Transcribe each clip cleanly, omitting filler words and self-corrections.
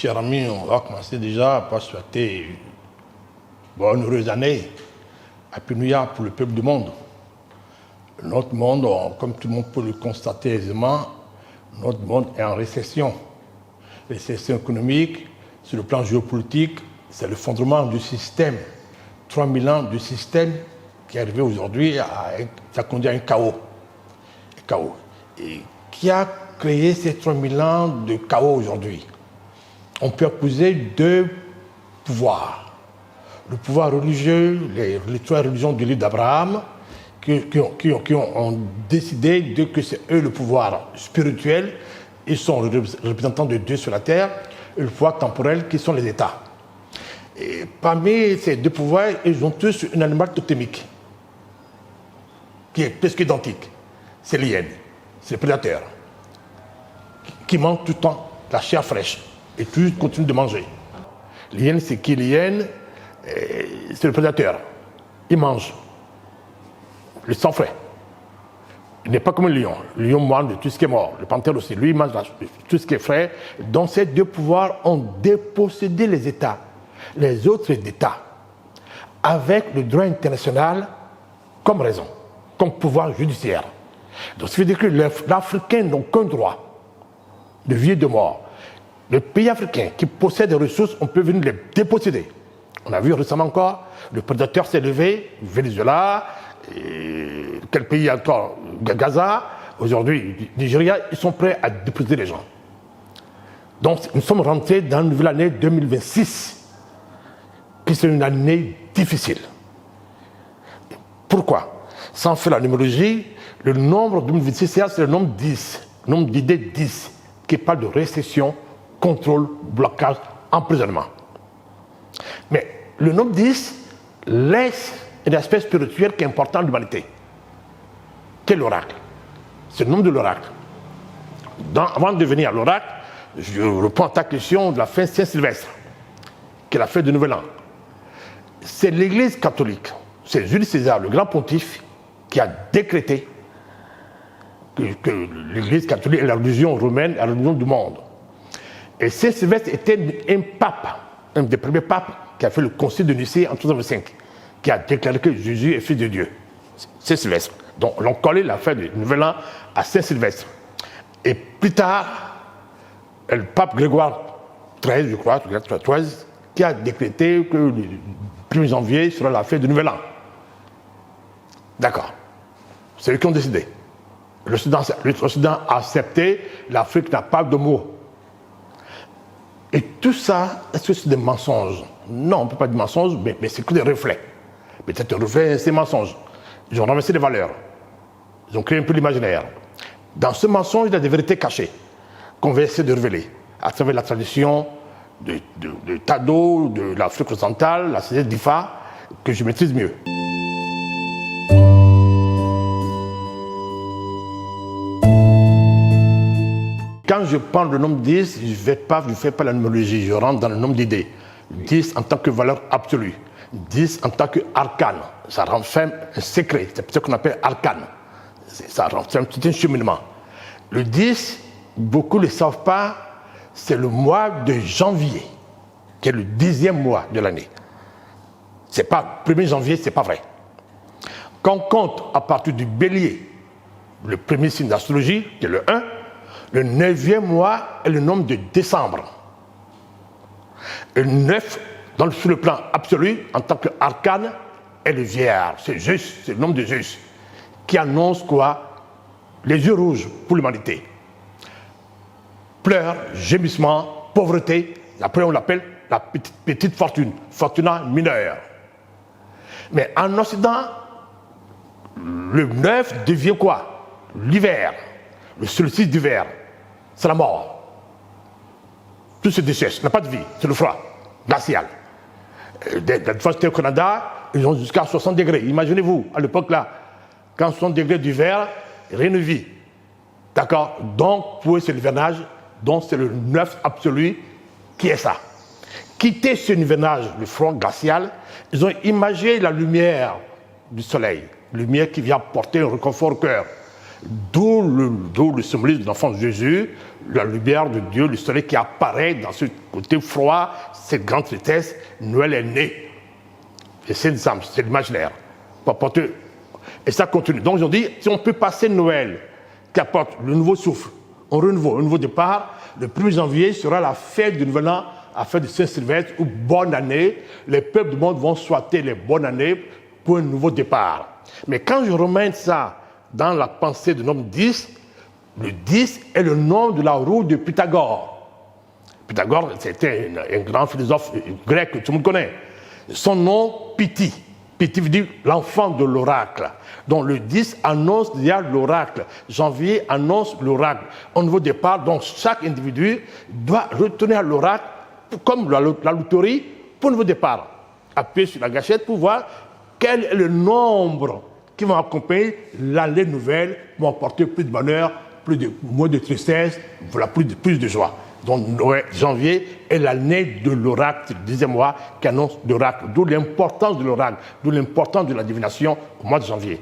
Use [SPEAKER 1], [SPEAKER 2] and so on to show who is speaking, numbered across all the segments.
[SPEAKER 1] cher ami, on va commencer déjà par souhaiter bonne heureuse année. Happy New Year pour le peuple du monde. Notre monde, comme tout le monde peut le constater aisément, notre monde est en récession. Récession économique, sur le plan géopolitique, c'est le fondement du système. 3000 ans du système qui est arrivé aujourd'hui, ça conduit à un chaos. Et qui a créé ces 3000 ans de chaos aujourd'hui? On peut accuser deux pouvoirs. Le pouvoir religieux, les trois religions du livre d'Abraham, qui ont décidé que c'est eux le pouvoir spirituel, ils sont les représentants de Dieu sur la terre, et le pouvoir temporel qui sont les États. Et parmi ces deux pouvoirs, ils ont tous un animal totémique, qui est presque identique. C'est l'hyène, c'est le prédateur, qui mange tout le temps la chair fraîche, et toujours continue de manger. L'hyène, c'est qui? L'hyène, c'est le prédateur. Il mange le sang frais. Il n'est pas comme le lion. Le lion mange de tout ce qui est mort. Le panthère aussi, lui, il mange tout ce qui est frais. Donc ces deux pouvoirs ont dépossédé les États, les autres États, avec le droit international comme raison, comme pouvoir judiciaire. Donc ça veut dire que l'Africain n'a aucun droit de vie et de mort. Le pays africain qui possède des ressources, on peut venir les déposséder. On a vu récemment encore, le prédateur s'est levé, Venezuela, quel pays encore? Gaza, aujourd'hui, Nigeria, ils sont prêts à déposséder les gens. Donc nous sommes rentrés dans une nouvelle année 2026, qui c'est une année difficile. Pourquoi? Sans faire la numérologie, le nombre 2026, c'est le nombre 10, le nombre d'idées 10, qui parle de récession, contrôle, blocage, emprisonnement. Mais le nombre 10 laisse un aspect spirituel qui est important de l'humanité. Quel oracle? C'est le nom de l'oracle. Avant de venir à l'oracle, je reprends ta question de la fête Saint-Sylvestre, qui est la fête du Nouvel An. C'est l'Église catholique, c'est Jules César, le grand pontife, qui a décrété que l'Église catholique est la religion romaine, la religion du monde. Et Saint-Sylvestre était un pape, un des premiers papes qui a fait le concile de Nicée en 325, qui a déclaré que Jésus est fils de Dieu. Saint-Sylvestre. Donc, on a collé la fête du Nouvel An à Saint-Sylvestre. Et plus tard, le pape Grégoire XIII, je crois, qui a décrété que le 1er janvier sera la fête du Nouvel An. D'accord. C'est eux qui ont décidé. L'Occident a accepté, l'Afrique n'a pas de mots. Et tout ça, est-ce que c'est des mensonges? Non, on ne peut pas dire mensonges, mais c'est que des reflets. Peut-être un reflet, c'est mensonge. Ils ont renversé les valeurs. Ils ont créé un peu l'imaginaire. Dans ce mensonge, il y a des vérités cachées qu'on va essayer de révéler à travers la tradition de Tado, de l'Afrique occidentale, la sagesse d'Ifa, que je maîtrise mieux. Quand je prends le nombre 10, je ne fais pas la numérologie, je rentre dans le nombre d'idées. 10 en tant que valeur absolue, 10 en tant qu'arcane. Ça renferme un secret, c'est ce qu'on appelle arcane. Ça renferme tout un cheminement. Le 10, beaucoup ne le savent pas, c'est le mois de janvier, qui est le 10e mois de l'année. C'est pas 1er janvier, c'est pas vrai. Quand on compte à partir du bélier, le premier signe d'astrologie, qui est le 1, le 9e mois est le nombre de décembre. Le 9, sur le plan absolu, en tant qu'arcane, est le vierge. C'est juste, c'est le nombre de juste, qui annonce quoi? Les yeux rouges pour l'humanité. Pleurs, gémissements, pauvreté. Après, on l'appelle la petite fortune, fortuna mineure. Mais en Occident, le 9 devient quoi? L'hiver, le solstice d'hiver. C'est la mort. Tout se dessèche, n'a pas de vie, c'est le froid glacial. Des fois, au Canada, ils ont jusqu'à 60 degrés. Imaginez-vous, à l'époque là, quand 60 degrés d'hiver, rien ne vit. D'accord? Donc, pour eux, c'est l'hivernage, donc c'est le 9 absolu qui est ça. Quitter ce hivernage, le froid glacial, ils ont imaginé la lumière du soleil, lumière qui vient porter un réconfort au cœur. d'où le symbolisme de l'enfant Jésus, la lumière de Dieu, le soleil qui apparaît dans ce côté froid, cette grande tristesse, Noël est né. Et c'est l'imaginaire. Et ça continue. Donc je dis, si on peut passer Noël, qui apporte le nouveau souffle, un nouveau départ, le 1er janvier sera la fête du Nouvel An, la fête de Saint-Sylvestre, ou bonne année. Les peuples du monde vont souhaiter les bonnes années pour un nouveau départ. Mais quand je remets ça dans la pensée du nombre 10, le 10 est le nom de la roue de Pythagore. Pythagore, c'était un grand philosophe grec que tout le monde connaît. Son nom, Pythie. Pythie veut dire l'enfant de l'oracle. Donc le 10 annonce déjà l'oracle. Janvier annonce l'oracle. Au nouveau départ, donc chaque individu doit retourner à l'oracle, comme la loterie, pour un nouveau départ. Appuyer sur la gâchette pour voir quel est le nombre qui vont accompagner l'année nouvelle, vont apporter plus de bonheur, moins de tristesse, voilà, plus de joie. Donc janvier est l'année de l'oracle, c'est le 10e mois qui annonce l'oracle, d'où l'importance de l'oracle, d'où l'importance de la divination au mois de janvier.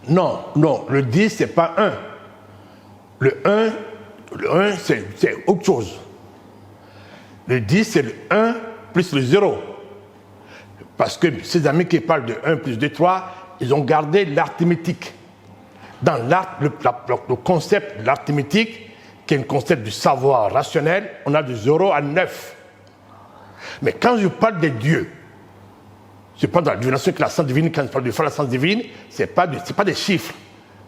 [SPEAKER 1] Non, le 10 c'est pas 1. Le 1 c'est autre chose. Le 10 c'est le 1 plus le 0. Parce que ces amis qui parlent de 1 plus 2, 3, ils ont gardé l'arithmétique. Dans le concept de l'arithmétique, qui est un concept du savoir rationnel, on a de 0 à 9. Mais quand je parle des dieux, je parle de la divination que la science divine, quand je parle de faire la science divine, ce n'est pas des chiffres,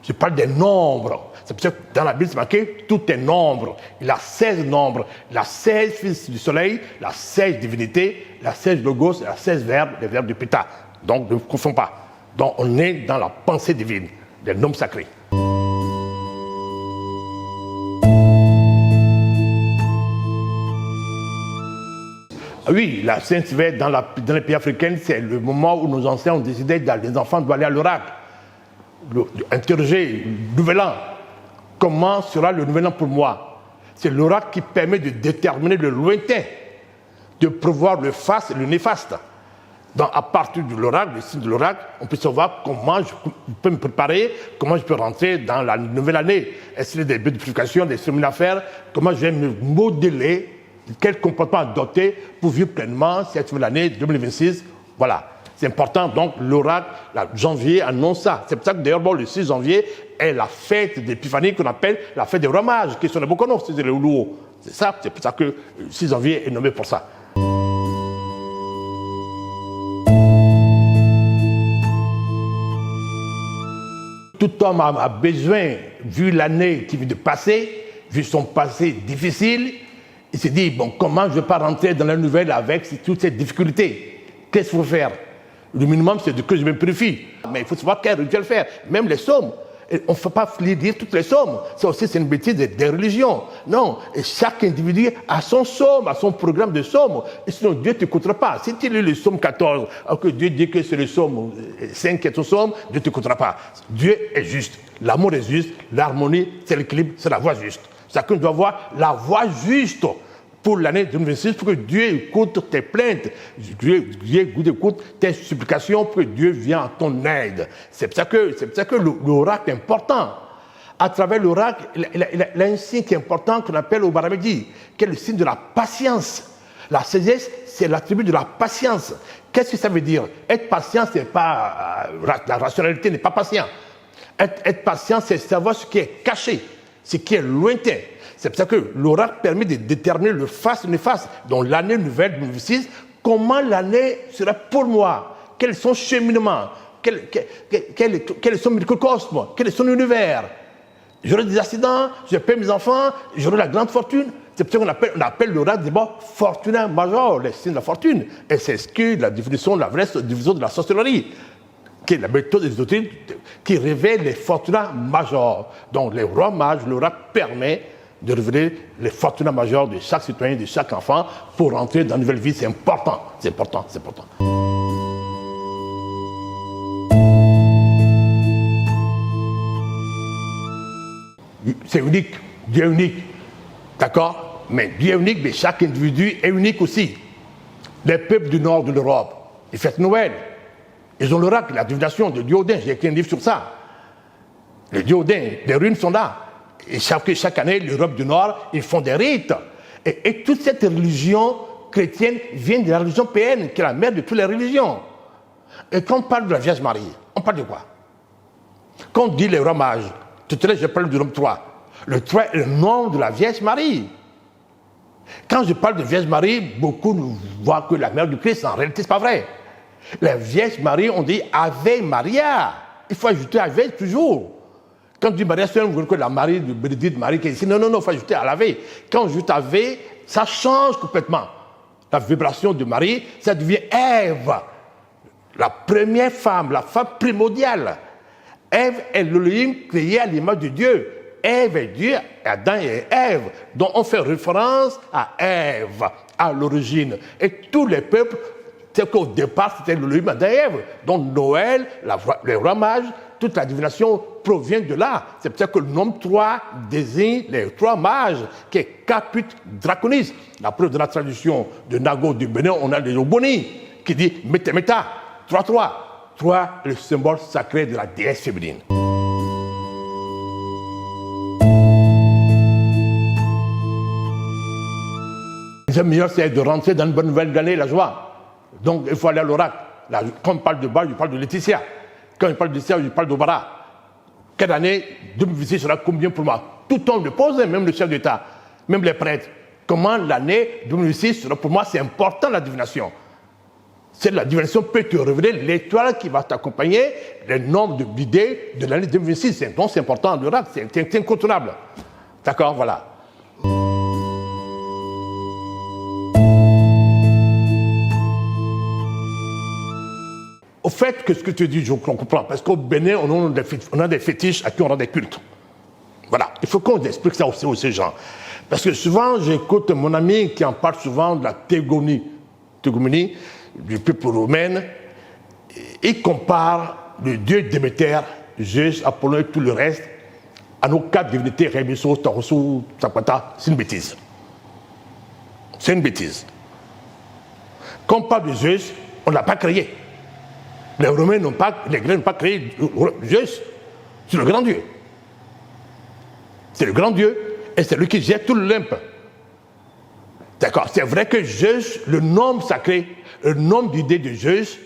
[SPEAKER 1] je parle des nombres. C'est pour ça que dans la Bible, c'est marqué, tout est nombre. Il a 16 nombres. Il a 16 fils du soleil, il a 16 divinités, il a 16 logos, il a 16 verbes, les verbes de Péta. Donc, ne confond pas. Donc, on est dans la pensée divine, des noms sacrés. Oui, la Saint-Sylvestre dans les pays africains, c'est le moment où nos anciens ont décidé que les enfants doivent aller à l'oracle, interroger le nouvel an. Comment sera le nouvel an pour moi? C'est l'oracle qui permet de déterminer le lointain, de prévoir le faste et le néfaste. Donc, à partir de l'oracle, le signe de l'oracle, on peut savoir comment je peux me préparer, comment je peux rentrer dans la nouvelle année. Est-ce qu'il y a des purifications, des cérémonies à faire? Comment je vais me modeler? Quel comportement adopter pour vivre pleinement cette nouvelle année 2026? Voilà. C'est important, donc l'oracle, janvier annonce ça. C'est pour ça que d'ailleurs, le 6 janvier est la fête d'Épiphanie qu'on appelle la fête des rois mages, qui sont les Bokonos, c'est les Oulouo. C'est ça, c'est pour ça que le 6 janvier est nommé pour ça. Tout homme a besoin, vu l'année qui vient de passer, vu son passé difficile, il se dit, bon, comment je ne vais pas rentrer dans la nouvelle avec toutes ces difficultés? Qu'est-ce qu'il faut faire? Le minimum, c'est que je me purifie. Mais il faut savoir quel rituel faire. Même les psaumes. On ne faut pas lire toutes les psaumes. Ça aussi, c'est une bêtise des religions. Non. Et chaque individu a son psaume, a son programme de psaume. Et sinon, Dieu ne t'écoutera pas. Si tu lis le psaume 14, alors que Dieu dit que c'est le psaume 5 qui est ton psaume, Dieu ne t'écoutera pas. Dieu est juste. L'amour est juste. L'harmonie, c'est l'équilibre, c'est la voie juste. Chacun doit voir la voie juste pour l'année 2026, pour que Dieu écoute tes plaintes, Dieu écoute tes supplications, pour que Dieu vienne en ton aide. C'est pour ça que l'oracle est important. À travers l'oracle, il a un signe qui est important qu'on appelle au Baramedi, qui est le signe de la patience. La sagesse, c'est l'attribut de la patience. Qu'est-ce que ça veut dire? Être patient, c'est pas la rationalité n'est pas patient. Être patient, c'est savoir ce qui est caché, ce qui est lointain. C'est pour ça que l'oracle permet de déterminer le faste et le néfaste. Donc l'année nouvelle 2026, comment l'année sera pour moi? Quel est son cheminement? Quel est son microcosme? Quel est son univers? J'aurai des accidents, je paie mes enfants, j'aurai la grande fortune. C'est pour ça qu'on appelle l'oracle d'abord fortuna major, les signes de la fortune. Et c'est ce que la définition, la vraie définition de la sorcellerie, qui est la méthode ésotérique qui révèle les fortuna major. Donc les rois mages, l'oracle permet de révéler les fortuna majeurs de chaque citoyen, de chaque enfant, pour rentrer dans une nouvelle vie. C'est important, c'est important, c'est important. C'est unique, Dieu est unique, d'accord? Mais Dieu est unique, mais chaque individu est unique aussi. Les peuples du nord de l'Europe, ils fêtent Noël. Ils ont l'oracle, la divination de Diodin. J'ai écrit un livre sur ça. Les Diodins, les runes sont là. Et chaque année, l'Europe du Nord, ils font des rites. Et toute cette religion chrétienne vient de la religion païenne, qui est la mère de toutes les religions. Et quand on parle de la Vierge Marie, on parle de quoi? Quand on dit les rois mages, tout à l'heure, je parle du nombre 3. Le 3 est le nom de la Vierge Marie. Quand je parle de Vierge Marie, beaucoup voient que la mère du Christ, en réalité, ce n'est pas vrai. La Vierge Marie, on dit Ave Maria. Il faut ajouter Ave toujours. Quand on dit Maria, c'est que la Marie de Bénédicte Marie qui est ici. Non, il faut ajouter à l'Ave. Quand on ajoute Ave, ça change complètement. La vibration de Marie, ça devient Ève. La première femme, la femme primordiale. Ève est l'Élohim créé à l'image de Dieu. Ève est Dieu, Adam et Ève. Donc on fait référence à Ève, à l'origine. Et tous les peuples, c'est qu'au départ, c'était l'Élohim, Adam et Ève. Donc Noël, les rois mages, toute la divination provient de là. C'est pour ça que le nombre 3 désigne les 3 mages, qui est Caput Draconis. La preuve de la traduction de Nago du Bénin, on a les Oboni, qui dit Meta, 3-3. 3, le symbole sacré de la déesse féminine. Le meilleur, c'est de rentrer dans une bonne nouvelle d'année, la joie. Donc, il faut aller à l'oracle. Quand on parle de Baal, je parle de Laetitia. Quand je parle de Laetitia, je parle d'Obara. Quelle année 2026 sera combien pour moi? Tout le monde le pose, même le chef d'État, même les prêtres. Comment l'année 2026 sera pour moi? C'est important, la divination. C'est la divination peut te révéler l'étoile qui va t'accompagner, le nombre d'idées de l'année 2026. Donc c'est important, l'oracle, c'est incontournable. D'accord, voilà. Au fait que ce que tu dis, je comprends, parce qu'au Bénin, on a des fétiches à qui on rend des cultes. Voilà, il faut qu'on explique ça aussi aux gens. Parce que souvent, j'écoute mon ami qui en parle souvent de la théogonie du peuple romain. Il compare le dieu Déméter, Zeus, Apollon et tout le reste à nos 4 divinités, Rémisso, Tarosso, Sakwata. C'est une bêtise. C'est une bêtise. Quand on parle de Zeus, on ne l'a pas créé. Les Romains n'ont pas, les Grecs n'ont pas créé Zeus. C'est le grand Dieu. C'est le grand Dieu et c'est lui qui gère tout l'Olympe. D'accord, c'est vrai que Zeus, le nombre sacré, le nombre d'idées de Zeus,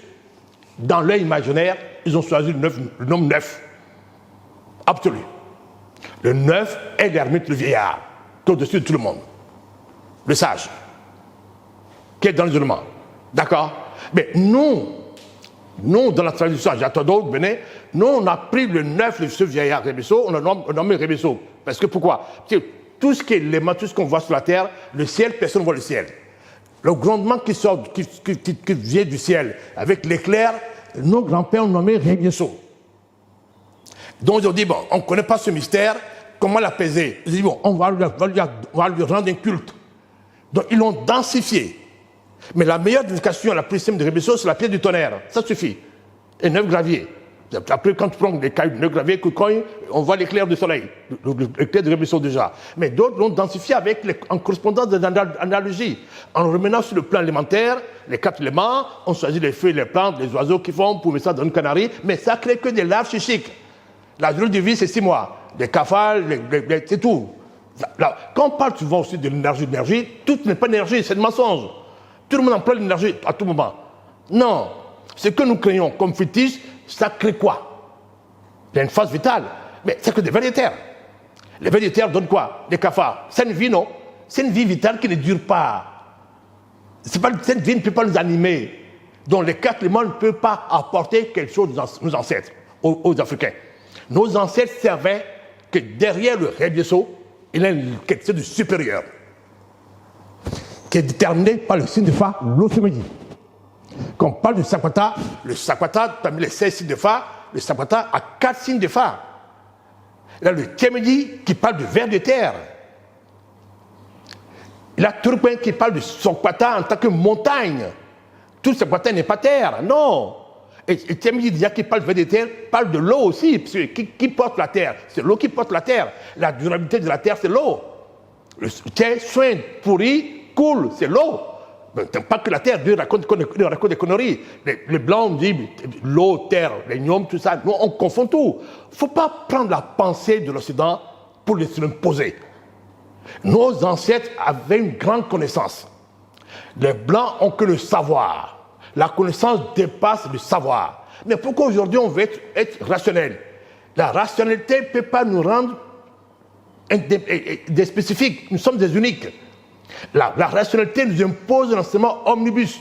[SPEAKER 1] dans leur imaginaire, ils ont choisi le nombre 9. Absolu. Le 9 est l'ermite, le vieillard, qui est au-dessus de tout le monde. Le sage, qui est dans l'isolement. D'accord? Mais nous, dans la tradition Jatodo, Bénin, nous, on a pris le 9, le vieux vieillard Rébesso, on a nommé Rébesso. Parce que pourquoi? Parce que tout ce qui est l'élément, tout ce qu'on voit sur la terre, le ciel, personne ne voit le ciel. Le grondement qui sort, qui vient du ciel, avec l'éclair, nos grands-pères ont nommé Rébesso. Donc ils ont dit, bon, on ne connaît pas ce mystère, comment l'apaiser? Ils ont dit, bon, on va lui rendre un culte. Donc ils l'ont densifié. Mais la meilleure éducation, la plus simple de Rébesso, c'est la pierre du tonnerre. Ça suffit. Et 9 graviers. Après, quand tu prends des cailloux de 9 graviers, on voit l'éclair du soleil. L'éclair de Rébesso déjà. Mais d'autres l'ont densifié en correspondance d'analogie. En remenant sur le plan élémentaire, les 4 éléments, on choisit les feuilles, les plantes, les oiseaux qui font pour mettre ça dans une canarie, mais ça crée que des larves chichiques. La durée de vie, c'est 6 mois. Les cafards, c'est tout. Quand on parle souvent aussi de l'énergie, tout n'est pas énergie, c'est un mensonge. Tout le monde emploie l'énergie à tout moment. Non. Ce que nous créons comme fétiche, ça crée quoi? Il y a une phase vitale. Mais c'est que des vers de terre. Les vers de terre donnent quoi? Des cafards. C'est une vie, non? C'est une vie vitale qui ne dure pas. Cette vie ne peut pas nous animer. Donc les 4 éléments ne peuvent pas apporter quelque chose à nos ancêtres, aux Africains. Nos ancêtres savaient que derrière le Rébesso, il y a quelque chose de supérieur, qui est déterminé par le signe de Fa, l'Osemedi. Quand on parle du Sakwata, le Sakwata, parmi les 16 signes de Fa, le Sakwata a 4 signes de Fa. Il y a le Tiemedi qui parle de ver de terre. Il y a Turpin qui parle de Sakwata en tant que montagne. Tout Sakwata n'est pas terre, non. Et Tiemedi déjà qui parle de ver de terre, parle de l'eau aussi, parce que qui porte la terre? C'est l'eau qui porte la terre. La durabilité de la terre, c'est l'eau. Le soin pourri, coule, c'est l'eau. Pas que la terre, Dieu raconte des conneries. Les blancs disent l'eau, terre, les gnomes, tout ça. Nous, on confond tout. Il ne faut pas prendre la pensée de l'Occident pour l'imposer. Nos ancêtres avaient une grande connaissance. Les blancs ont que le savoir. La connaissance dépasse le savoir. Mais pourquoi aujourd'hui on veut être rationnel? La rationalité ne peut pas nous rendre des spécifiques. Nous sommes des uniques. La rationalité nous impose un enseignement omnibus.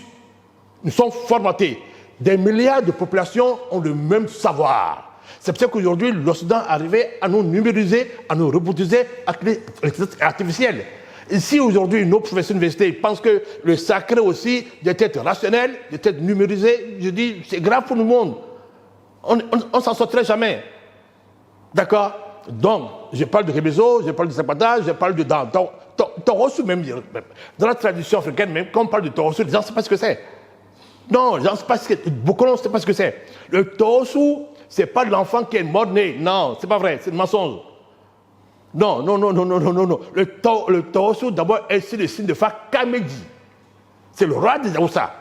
[SPEAKER 1] Nous sommes formatés. Des milliards de populations ont le même savoir. C'est pour ça qu'aujourd'hui, l'Occident arrivait à nous numériser, à nous robotiser avec l'intelligence artificielle. Ici, aujourd'hui, nos professeurs d'université pensent que le sacré aussi doit être rationnel, doit être numérisé. Je dis, c'est grave pour le monde. On ne s'en sortirait jamais. D'accord? Donc, je parle de Rebezo, je parle de Zapata, je parle de Torosu même. Dans la tradition africaine, même quand on parle de Torosu, les gens ne savent pas ce que c'est. Non, les gens ne savent pas ce que c'est. Beaucoup ne savent pas ce que c'est. Le Torosu, ce n'est pas l'enfant qui est mort-né. Non, ce n'est pas vrai, c'est un mensonge. Non. Le Torosu, d'abord, est le signe de Fa Kamedi. C'est le roi des Aoussa.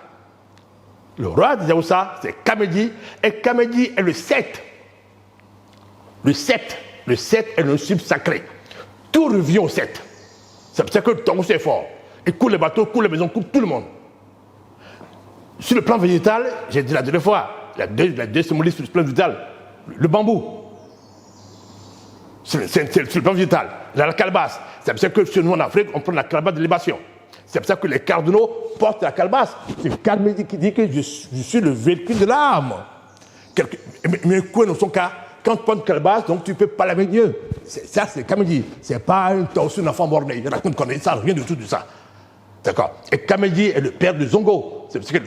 [SPEAKER 1] Le roi des Aoussa, c'est Kamedi. Et Kamedi est le 7. Le 7 est le cible sacré. Tout revient au 7. C'est pour ça que le Torosu est fort. Il coule les bateaux, coule les maisons, coule tout le monde. Sur le plan végétal, j'ai dit la dernière fois, la deux symbolistes sur le plan végétal, le bambou. C'est le plan végétal. La calebasse. C'est pour ça que chez nous en Afrique, on prend la calebasse de libation. C'est pour ça que les cardinaux portent la calebasse. C'est Carmédie qui dit que je suis le véhicule de l'âme. Mais quoi dans son cas, quand tu prends une calebasse, donc tu peux parler avec Dieu. Ça, c'est Carmédie. C'est pas un torsu, un enfant borné. Il raconte qu'on est ça, rien du tout de ça. D'accord. Et Carmédie est le père de Zongo. C'est parce que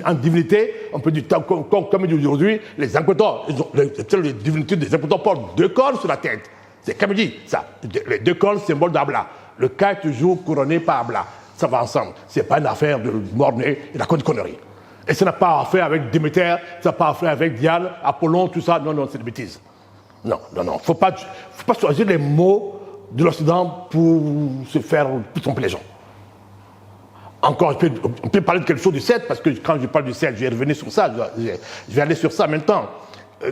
[SPEAKER 1] en divinité, on peut dire, comme dit aujourd'hui, les Inquitors, les divinités des Inquitors portent 2 cornes sur la tête. C'est Kamedi, ça. Les 2 cornes, symbole d'Abla. Le cas est toujours couronné par Abla. Ça va ensemble. Ce n'est pas une affaire de mort-né, il a de conneries. Et ça n'a pas à faire avec Déméter, ça n'a pas à faire avec Diane, Apollon, tout ça. Non, c'est des bêtises. Non. Il ne faut pas choisir les mots de l'Occident pour se faire tromper les gens. Encore, on peut parler de quelque chose du 7, parce que quand je parle du 7, je vais revenir sur ça, je vais aller sur ça maintenant.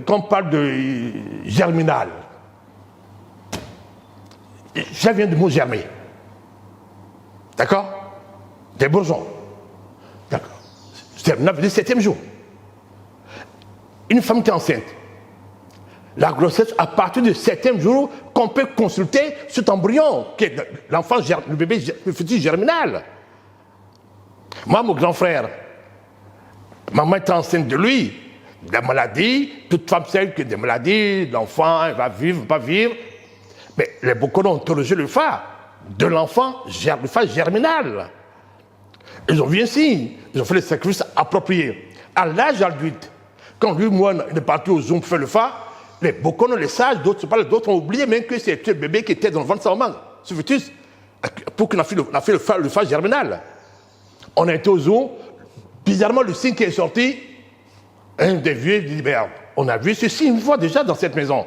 [SPEAKER 1] Quand on parle de germinal, ça vient du mot germer. D'accord? Des bourgeons. D'accord. Germinal veut dire 7e jour. Une femme qui est enceinte, la grossesse, à partir du 7e jour, qu'on peut consulter cet embryon, qui est l'enfant, le bébé, le futur germinal. Moi, mon grand frère, maman est enceinte de lui, des maladies, toute femme sait que des maladies, l'enfant va vivre, pas vivre. Mais les Bokono ont interrogé le fa de l'enfant, le fa germinal. Ils ont vu ainsi, ils ont fait les sacrifices appropriés. À l'âge adulte, quand lui, moi, il est parti au Zoom pour faire le fa, les Bokono, les sages, d'autres ont oublié même que c'était le bébé qui était dans le ventre de sa maman, ce fœtus, pour qu'on a fait le fa germinal. On a été au zoo, bizarrement le signe qui est sorti, un des vieux dit, ben, on a vu ceci une fois déjà dans cette maison.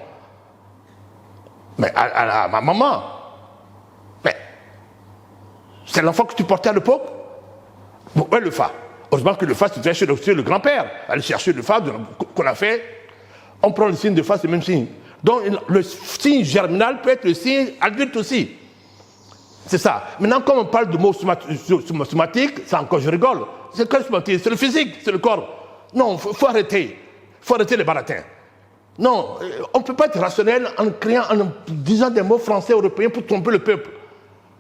[SPEAKER 1] Mais à ma maman, mais c'est l'enfant que tu portais à l'époque? Bon, ouais, le fa. Heureusement que le fa, c'était chez le grand-père. Aller chercher le fa qu'on a fait, on prend le signe de fa, c'est le même signe. Donc le signe germinal peut être le signe adulte aussi. C'est ça. Maintenant, comme on parle de mots somatiques, ça encore, je rigole. C'est quoi le somatique? C'est le physique, c'est le corps. Non, il faut arrêter. Il faut arrêter les baratins. Non, on ne peut pas être rationnel en disant des mots français, européens pour tromper le peuple.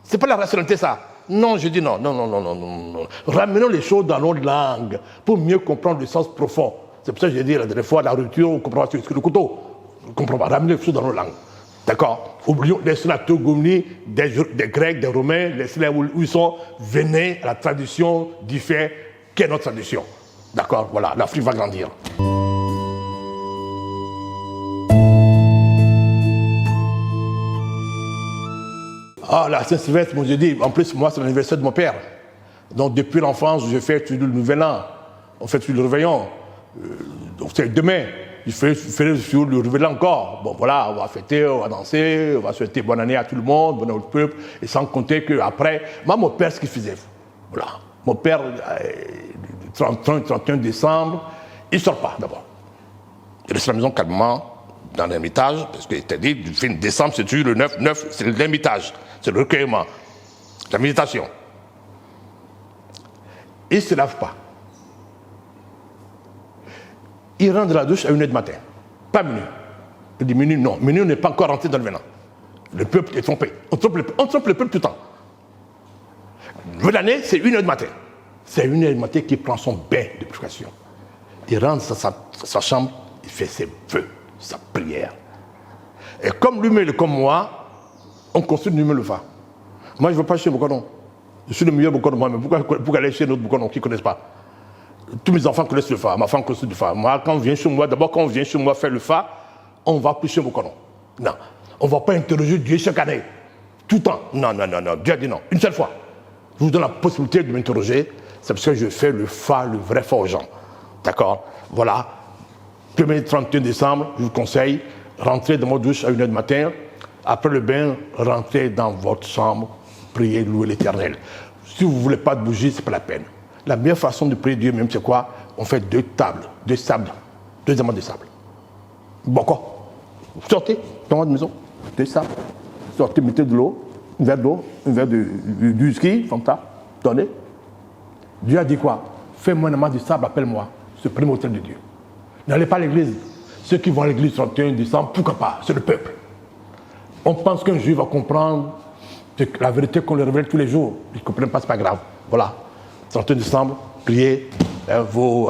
[SPEAKER 1] C'est pas la rationalité, ça. Non, je dis non. Ramenons les choses dans notre langue pour mieux comprendre le sens profond. C'est pour ça que j'ai dit la dernière fois, la rupture, on comprend ce que le couteau. On comprend pas. Ramenez les choses dans notre langue. D'accord? Oublions, laissez la théogonie des Grecs, des Romains, laissez-les où ils sont, venez à la tradition du fait qu'est notre tradition. D'accord? Voilà, l'Afrique va grandir. Ah, la Saint-Sylvestre, moi je dis, en plus, moi c'est l'anniversaire de mon père. Donc depuis l'enfance, je fais tout le nouvel an, on fait tout le réveillon. Donc c'est demain. il fallait sur le révéler encore. Bon, voilà, on va fêter, on va danser, on va souhaiter bonne année à tout le monde, bonne année au peuple, et sans compter qu'après, moi, mon père, ce qu'il faisait, voilà, mon père, le 31 décembre, il ne sort pas d'abord. Il reste à la maison calmement, dans l'ermitage, parce que c'était dit, le 20 décembre, c'est toujours le 9, c'est l'ermitage, c'est le recueillement, la méditation. Il ne se lave pas. Il rentre de la douche à 1h du matin, pas minuit. Il dit minuit, non, minuit n'est pas encore rentré dans le venant. Le peuple est trompé. On trompe le peuple tout le temps. Nouvelle année, c'est 1h du matin. C'est 1h du matin qu'il prend son bain de purification. Il rentre dans sa chambre, il fait ses vœux, sa prière. Et comme lui-même, comme moi, on construit lui-même le fa. Moi, je ne veux pas chez Bokonon. Je suis le meilleur Bokonon moi, mais pourquoi aller chez notre Bokonon qui ne connaissent pas? Tous mes enfants connaissent le fa, ma femme connaît le fa. Moi, quand on vient chez moi, d'abord quand on vient chez moi faire le fa, on va plus chez Bokonon. Non, on ne va pas interroger Dieu chaque année, tout le temps. Non, Dieu a dit non, une seule fois. Je vous donne la possibilité de m'interroger, c'est parce que je fais le fa, le vrai fa aux gens. D'accord? Voilà. 31 décembre, je vous conseille, rentrez dans votre douche à 1h du matin. Après le bain, rentrez dans votre chambre, priez, louez l'Éternel. Si vous ne voulez pas de bougie, ce n'est pas la peine. La meilleure façon de prier Dieu, même, c'est quoi? On fait 2 tables, 2 sables, 2 amas de sable. Bon, quoi? Sortez dans votre maison, 2 sables. Sortez, mettez de l'eau, un verre d'eau, un verre du whisky, comme ça, donnez. Dieu a dit quoi? Fais-moi un amas de sable, appelle-moi. C'est le premier hôtel de Dieu. N'allez pas à l'église. Ceux qui vont à l'église le 31 décembre, pourquoi pas? C'est le peuple. On pense qu'un juif va comprendre la vérité qu'on lui révèle tous les jours. Ils ne comprennent pas, ce n'est pas grave. Voilà. 31 décembre, priez à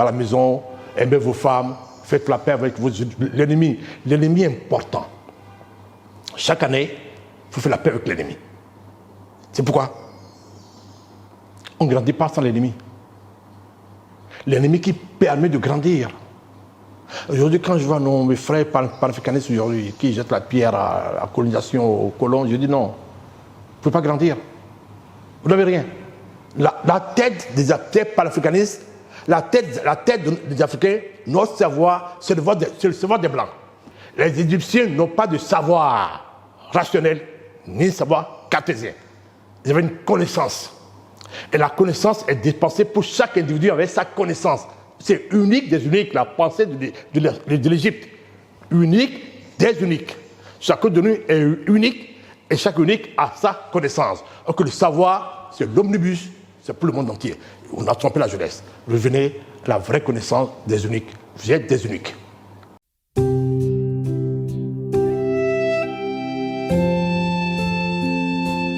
[SPEAKER 1] la maison, aimez vos femmes, faites la paix avec l'ennemi. L'ennemi est important. Chaque année, il faut faire la paix avec l'ennemi. C'est pourquoi on ne grandit pas sans l'ennemi. L'ennemi qui permet de grandir. Aujourd'hui, quand je vois mes frères panafricanistes aujourd'hui qui jettent la pierre à la colonisation aux colons, je dis non, vous ne pouvez pas grandir. Vous n'avez rien. La tête des panafricanistes, la tête des Africains, notre savoir, c'est le savoir des Blancs. Les Égyptiens n'ont pas de savoir rationnel, ni savoir cartésien. Ils avaient une connaissance. Et la connaissance est dispensée pour chaque individu avec sa connaissance. C'est unique des uniques, la pensée de l'Égypte. Unique des uniques. Chacun de nous est unique et chaque unique a sa connaissance. Alors que le savoir, c'est l'omnibus, c'est pour le monde entier. On a trompé la jeunesse. Revenez à la vraie connaissance des uniques. Vous êtes des uniques.